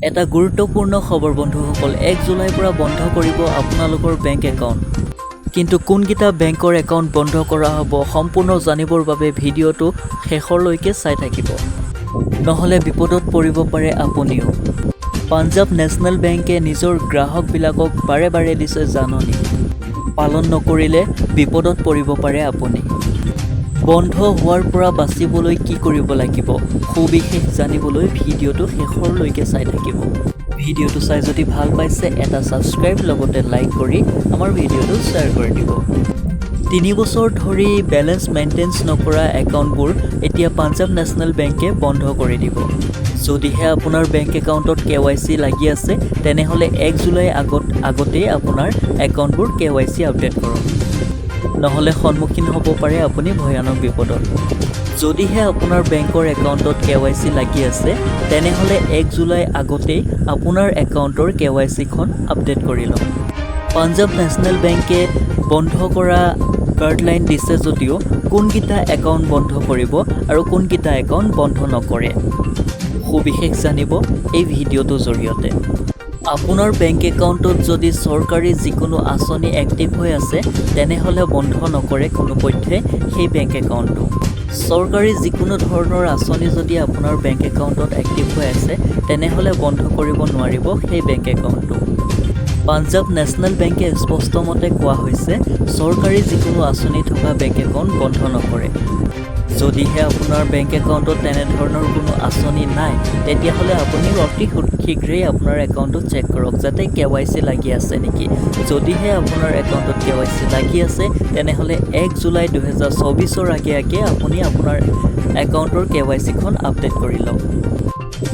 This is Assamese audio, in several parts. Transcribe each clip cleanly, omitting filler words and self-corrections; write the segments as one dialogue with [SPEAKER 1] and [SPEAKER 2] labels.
[SPEAKER 1] এটা গুৰুত্বপূৰ্ণ খবৰ বন্ধুসকল, 1 জুলাইৰ পৰা বন্ধ কৰিব আপোনালোকৰ বেংক একাউণ্ট। কিন্তু কোনকেইটা বেংকৰ একাউণ্ট বন্ধ কৰা হ'ব সম্পূৰ্ণ জানিবৰ বাবে ভিডিঅ'টো শেষলৈকে চাই থাকিব। নহ'লে বিপদত পৰিব পাৰে আপুনিও। পাঞ্জাৱ নেশ্যনেল বেংকে নিজৰ গ্ৰাহকবিলাকক বাৰে বাৰে দিছে জাননী। পালন নকৰিলে বিপদত পৰিব পাৰে আপুনি। বন্ধ হোৱাৰ পৰা বাচিবলৈ কি কৰিব লাগিব সবিশেষ জানিবলৈ ভিডিঅ'টো শেষলৈকে চাই থাকিব। ভিডিঅ'টো চাই যদি ভাল পাইছে এটা ছাবস্ক্ৰাইব লগতে লাইক কৰি আমাৰ ভিডিঅ'টো শ্বেয়াৰ কৰি দিব। 3 বছৰ ধৰি বেলেঞ্চ মেইনটেইন নকৰা একাউণ্টবোৰ এতিয়া পাঞ্জাৱ নেশ্যনেল বেংকে বন্ধ কৰি দিব। যদিহে আপোনাৰ বেংক একাউণ্টত KYC লাগি আছে তেনেহ'লে 1 জুলাই আগতেই আপোনাৰ একাউণ্টবোৰ KYC আপডেট কৰক। নহ'লে সন্মুখীন হ'ব পাৰে আপুনি ভয়ানক বিপদত। যদিহে আপোনাৰ বেংকৰ একাউণ্টত KYC লাগি আছে তেনেহ'লে 1 জুলাই আগতেই আপোনাৰ একাউণ্টৰ KYCখন আপডেট কৰি লওক। পাঞ্জাৱ নেশ্যনেল বেংকে বন্ধ কৰা গাইডলাইন দিছে যদিও কোনকেইটা একাউণ্ট বন্ধ কৰিব আৰু কোনকেইটা একাউণ্ট বন্ধ নকৰে সবিশেষ জানিব এই ভিডিঅ'টোৰ জৰিয়তে। আপোনাৰ বেংক একাউণ্টত যদি চৰকাৰী যিকোনো আঁচনি এক্টিভ হৈ আছে তেনেহ'লে বন্ধ নকৰে কোনোপধ্যে সেই বেংক একাউণ্টটো। চৰকাৰী যিকোনো ধৰণৰ আঁচনি যদি আপোনাৰ বেংক একাউণ্টত এক্টিভ হৈ আছে তেনেহ'লে বন্ধ কৰিব নোৱাৰিব সেই বেংক একাউণ্টটো। পাঞ্জাৱ নেশ্যনেল বেংকে স্পষ্টমতে কোৱা হৈছে চৰকাৰী যিকোনো আঁচনি থকা বেংক একাউণ্ট বন্ধ নকৰে। যদিহে আপোনাৰ বেংক একাউণ্টত তেনেধৰণৰ কোনো আঁচনি নাই তেতিয়াহ'লে আপুনি অতি শীঘ্ৰেই আপোনাৰ একাউণ্টটো চেক কৰক যাতে KYC লাগি আছে নেকি। যদিহে আপোনাৰ একাউণ্টত KYC লাগি আছে তেনেহ'লে 1 জুলাই 2024ৰ আগে আপুনি আপোনাৰ একাউণ্টৰ KYCখন আপডেট কৰি লওক।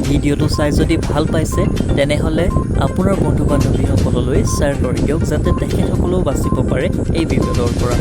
[SPEAKER 1] ভিডিঅ'টো চাই যদি ভাল পাইছে তেনেহ'লে আপোনাৰ বন্ধু বান্ধৱীসকললৈ শ্বেয়াৰ কৰি দিয়ক যাতে তেখেতসকলেও বাচিব পাৰে এই বিপদৰ পৰা।